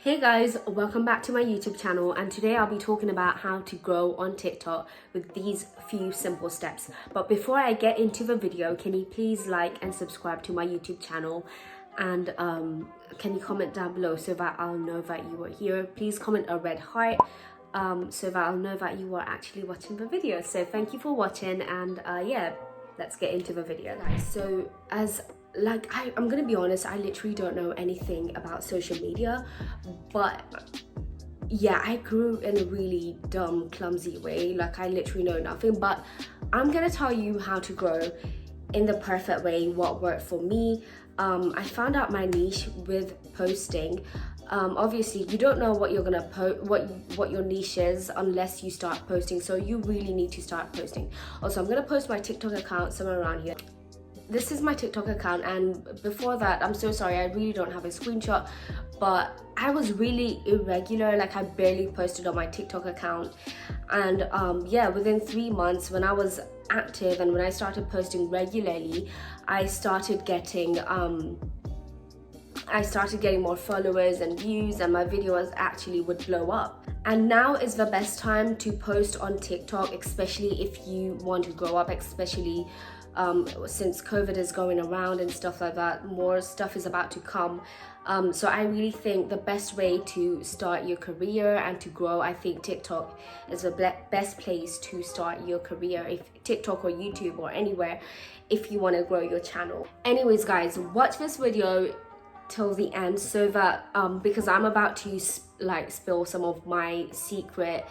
Hey guys, welcome back to my YouTube channel, and today I'll be talking about how to grow on TikTok with these few simple steps. But before I get into the video, can you please like and subscribe to my YouTube channel, and can you comment down below so that I'll know that you are here. Please comment a red heart so that I'll know that you are actually watching the video. So thank you for watching, and yeah, let's get into the video, guys. So I'm gonna be honest, I literally don't know anything about social media, but yeah, I grew in a really dumb, clumsy way. Like, I literally know nothing, but I'm gonna tell you how to grow in the perfect way, what worked for me. I found out my niche with posting. Obviously you don't know what you're gonna post, what your niche is, unless you start posting, so you really need to start posting. Also, I'm gonna post my TikTok account somewhere around here. This is my TikTok account, and before that, I'm so sorry, I really don't have a screenshot, but I was really irregular. Like, I barely posted on my TikTok account, and yeah, within 3 months, when I was active and when I started posting regularly, I started getting more followers and views, and my videos actually would blow up. And now is the best time to post on TikTok, especially if you want to grow up, especially since COVID is going around and stuff like that. More stuff is about to come. So I really think the best way to start your career and to grow, I think TikTok is the best place to start your career, if TikTok or YouTube or anywhere, if you want to grow your channel. Anyways guys, watch this video till the end, so that because I'm about to spill some of my secret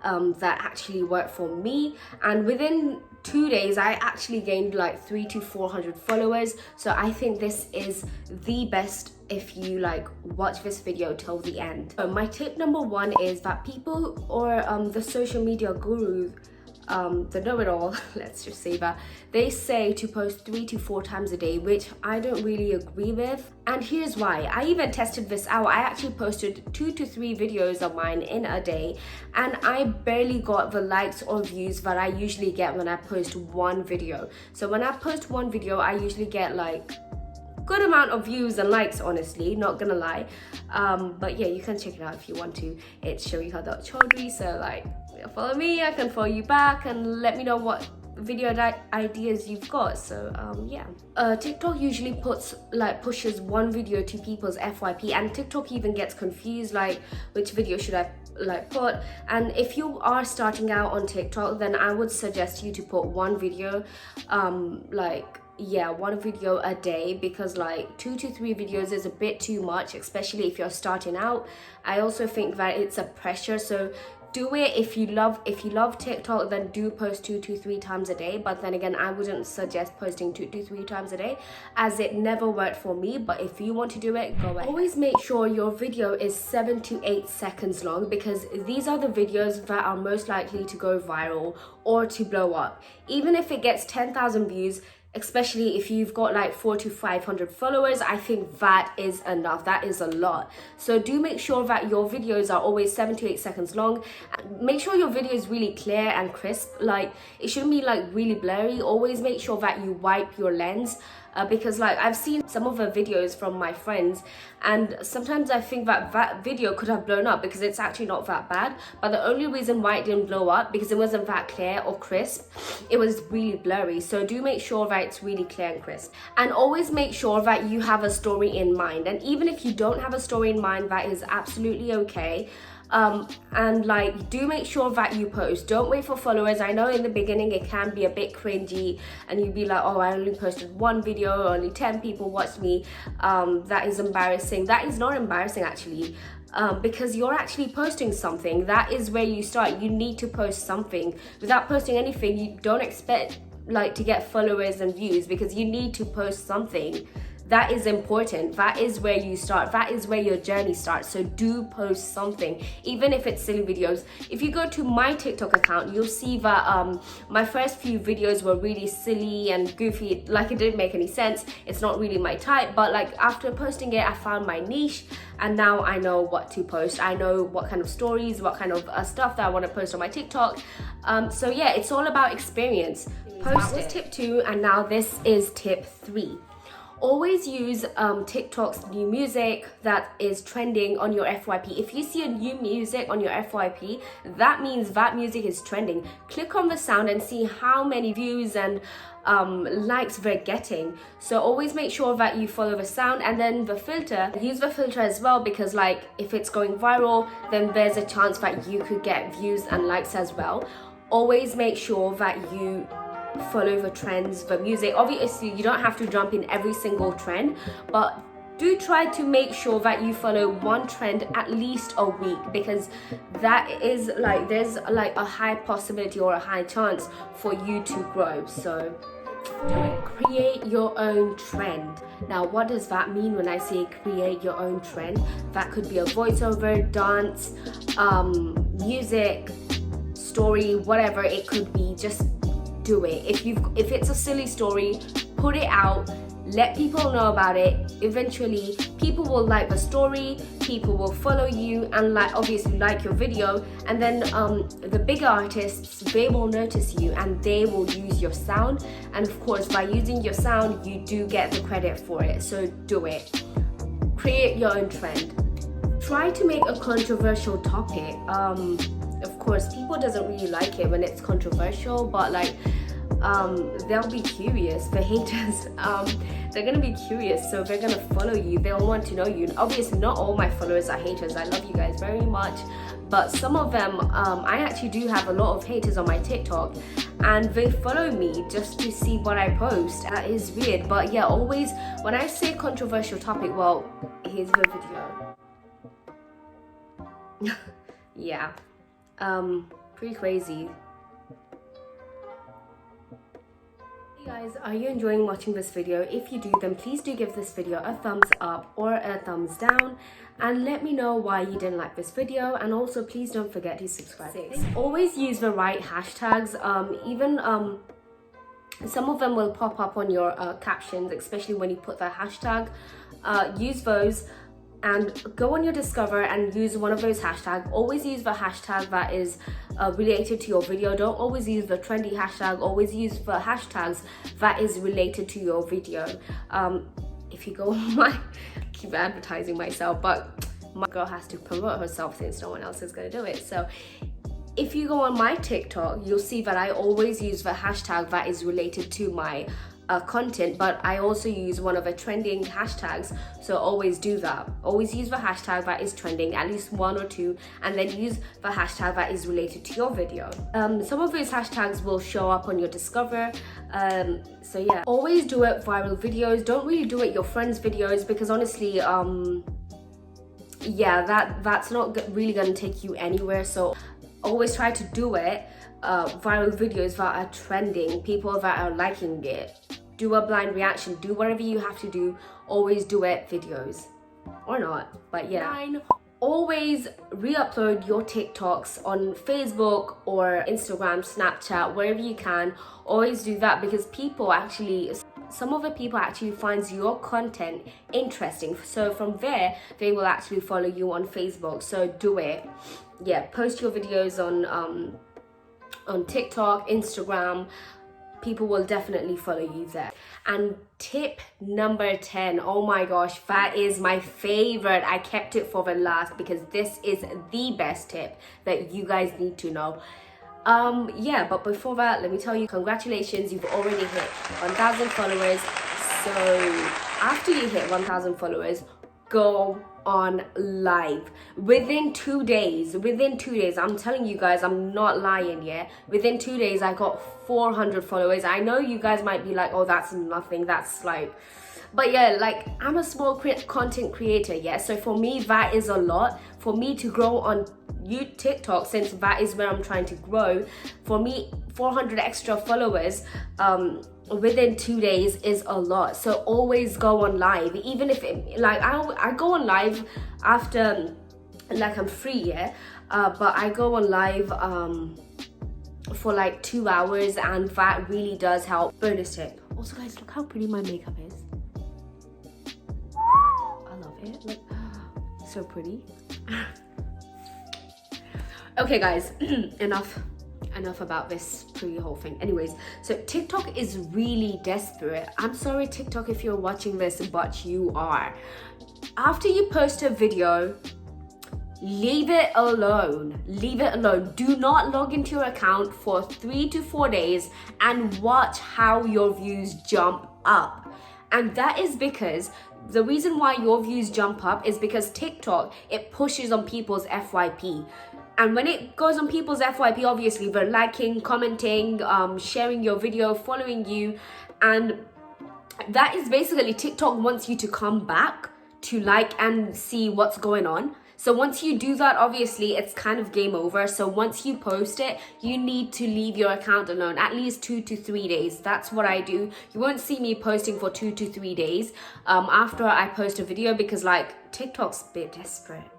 that actually worked for me, and within 2 days I actually gained like 300 to 400 followers. So I think this is the best if you watch this video till the end. So my tip number one is that people, or the social media gurus, the know-it-all, let's just say that, they say to post 3 to 4 times a day, which I don't really agree with. And here's why. I even tested this out. I actually posted 2 to 3 videos of mine in a day, and I barely got the likes or views that I usually get when I post one video. So when I post one video, I usually get good amount of views and likes, honestly, not gonna lie. But yeah, you can check it out if you want to. It's Sharika.Chaudhry, so follow me, I can follow you back, and let me know what video ideas you've got. So yeah, TikTok usually pushes one video to people's FYP, and TikTok even gets confused which video should I put. And if you are starting out on TikTok, then I would suggest you to put one video, one video a day, because 2 to 3 videos is a bit too much, especially if you're starting out. I also think that it's a pressure, so do it if you love TikTok, then do post 2 to 3 times a day. But then again, I wouldn't suggest posting 2 to 3 times a day, as it never worked for me. But if you want to do it, go ahead. Always make sure your video is 7 to 8 seconds long, because these are the videos that are most likely to go viral or to blow up. Even if it gets 10,000 views, especially if you've got 400 to 500 followers, I think that is enough. That is a lot. So do make sure that your videos are always 7 to 8 seconds long. Make sure your video is really clear and crisp. It shouldn't be really blurry. Always make sure that you wipe your lens, because I've seen some of the videos from my friends, and sometimes I think that video could have blown up because it's actually not that bad. But the only reason why it didn't blow up, because it wasn't that clear or crisp. It was really blurry. So do make sure that it's really clear and crisp, and always make sure that you have a story in mind. And even if you don't have a story in mind, that is absolutely okay. And do make sure that you post. Don't wait for followers. I know in the beginning it can be a bit cringy, and you'd be like, oh, I only posted one video, only 10 people watched me. That is embarrassing. That is not embarrassing, actually. Because you're actually posting something. That is where you start. You need to post something. Without posting anything, you don't expect to get followers and views, because you need to post something. That is important. That is where you start. That is where your journey starts. So do post something, even if it's silly videos. If you go to my TikTok account, you'll see that my first few videos were really silly and goofy. It didn't make any sense. It's not really my type. But after posting it, I found my niche, and now I know what to post. I know what kind of stories, what kind of stuff that I want to post on my TikTok. So yeah, it's all about experience. Post. That was tip 2, and now this is tip 3. Always use TikTok's new music that is trending on your FYP. If you see a new music on your FYP, that means that music is trending. Click on the sound and see how many views and likes we're getting. So always make sure that you follow the sound, and then the filter, use the filter as well, because like if it's going viral, then there's a chance that you could get views and likes as well. Always make sure that you follow the trends, the music. Obviously you don't have to jump in every single trend, but do try to make sure that you follow one trend at least a week, because that is like, there's like a high possibility or a high chance for you to grow. So create your own trend. Now what does that mean when I say create your own trend? That could be a voiceover, dance, music, story, whatever it could be. Just do it. If it's a silly story, put it out, let people know about it. Eventually people will like the story, people will follow you and like obviously like your video, and then the bigger artists, they will notice you and they will use your sound, and of course by using your sound you do get the credit for it. So do it. Create your own trend. Try to make a controversial topic. Of course people doesn't really like it when it's controversial, but like they'll be curious. The haters, they're gonna be curious, so they're gonna follow you, they'll want to know you. Obviously not all my followers are haters, I love you guys very much, but some of them, I actually do have a lot of haters on my TikTok, and they follow me just to see what I post. That is weird, but yeah, always when I say controversial topic, well, here's the video. Yeah, pretty crazy. Hey guys, are you enjoying watching this video? If you do, then please do give this video a thumbs up or a thumbs down, and let me know why you didn't like this video, and also please don't forget to subscribe. Always use the right hashtags. Even some of them will pop up on your captions, especially when you put the hashtag. Use those and go on your Discover and use one of those hashtags. Always use the hashtag that is related to your video. Don't always use the trendy hashtag. Always use the hashtags that is related to your video. If you go on my, keep advertising myself, but my girl has to promote herself since no one else is going to do it. So if you go on my TikTok, you'll see that I always use the hashtag that is related to my content, but I also use one of the trending hashtags. So always do that. Always use the hashtag that is trending, at least one or two, and then use the hashtag that is related to your video. Some of those hashtags will show up on your Discover. So yeah, always do it viral videos. Don't really do it your friends' videos, because honestly, yeah, that's not really gonna take you anywhere. So always try to do it viral videos that are trending, people that are liking it. Do a blind reaction, do whatever you have to do. Always do it videos, or not, but yeah. 9, always re-upload your TikToks on Facebook or Instagram, Snapchat, wherever you can. Always do that, because people actually, some of the people actually finds your content interesting, so from there they will actually follow you on Facebook. So do it. Yeah, post your videos on TikTok, Instagram. People will definitely follow you there. And tip number 10, oh my gosh, that is my favorite. I kept it for the last because this is the best tip that you guys need to know. Yeah, but before that, let me tell you, congratulations, you've already hit 1,000 followers. So after you hit 1,000 followers, go on live within 2 days. I'm telling you guys, I'm not lying. Yeah, within 2 days I got 400 followers. I know you guys might be like, oh, that's nothing, that's like, but yeah, like, I'm a small content creator, yeah, so for me that is a lot. For me to grow on TikTok, since that is where I'm trying to grow, for me 400 extra followers within 2 days is a lot. So always go on live, even if it, like, I go on live after, like, I'm free, yeah, but I go on live for like 2 hours, and that really does help. Bonus tip. Also guys, look how pretty my makeup is. I love it. Look, so pretty. Okay guys, enough enough about this pretty whole thing. Anyways, so TikTok is really desperate. I'm sorry TikTok if you're watching this, but you are. After you post a video, leave it alone. Leave it alone. Do not log into your account for 3 to 4 days and watch how your views jump up. And that is because the reason why your views jump up is because TikTok, it pushes on people's FYP. And when it goes on people's FYP, obviously they're liking, commenting, sharing your video, following you. And that is basically TikTok wants you to come back to like and see what's going on. So once you do that, obviously it's kind of game over. So once you post it, you need to leave your account alone at least 2 to 3 days. That's what I do. You won't see me posting for 2 to 3 days after I post a video, because like TikTok's a bit desperate.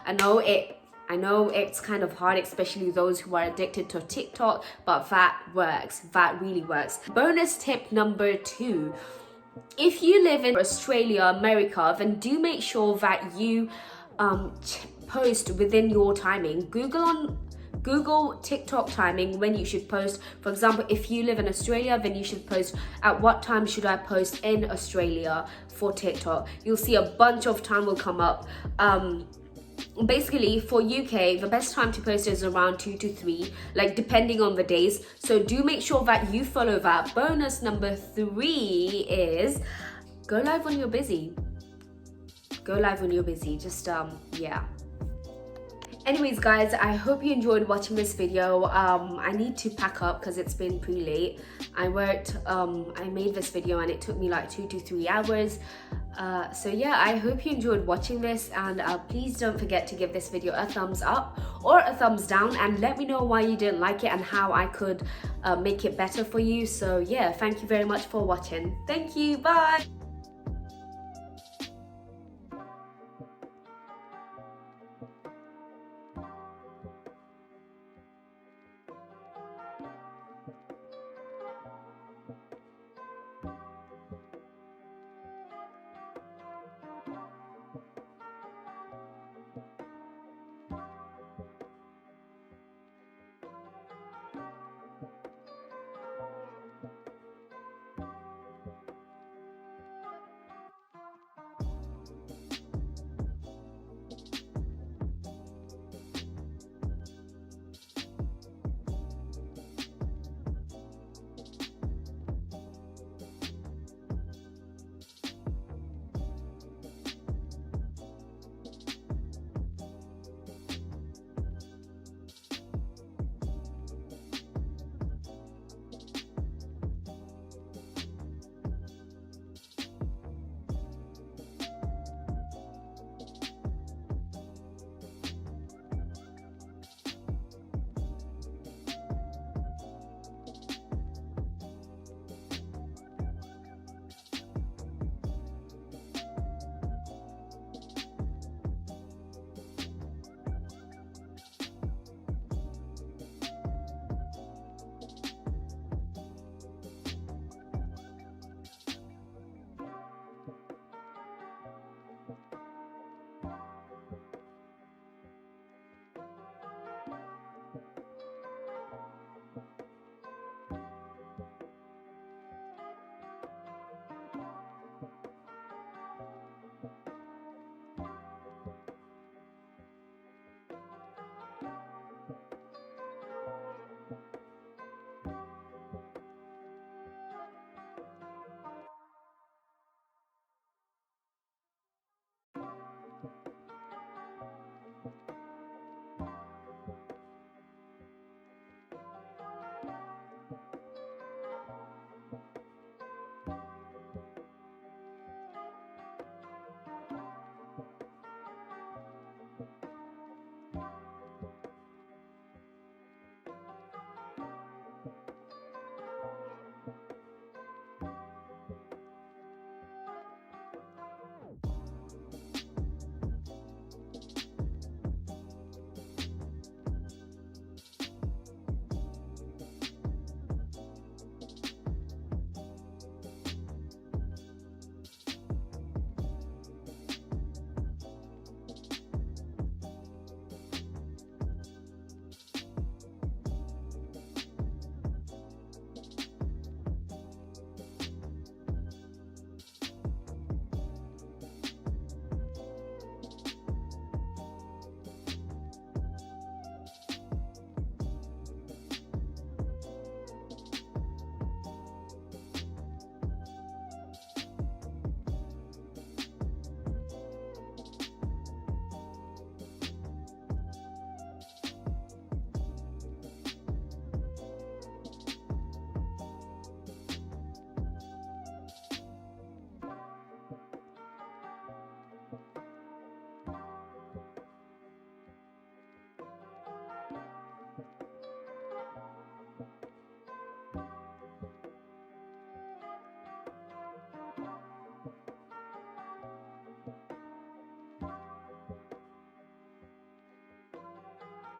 I know it's kind of hard, especially those who are addicted to TikTok, but that works. That really works. Bonus tip number 2. If you live in Australia, America, then do make sure that you post within your timing. Google TikTok timing when you should post. For example, if you live in Australia, then you should post at what time should I post in Australia for TikTok. You'll see a bunch of time will come up. Basically for UK, the best time to post is around 2 to 3, like depending on the days. So do make sure that you follow that. Bonus number 3 is go live when you're busy. Go live when you're busy. Just yeah. Anyways guys, I hope you enjoyed watching this video. I need to pack up because it's been pretty late. I made this video and it took me like 2 to 3 hours. So yeah, I hope you enjoyed watching this, and please don't forget to give this video a thumbs up or a thumbs down, and let me know why you didn't like it and how I could make it better for you. So yeah, thank you very much for watching. Thank you, bye.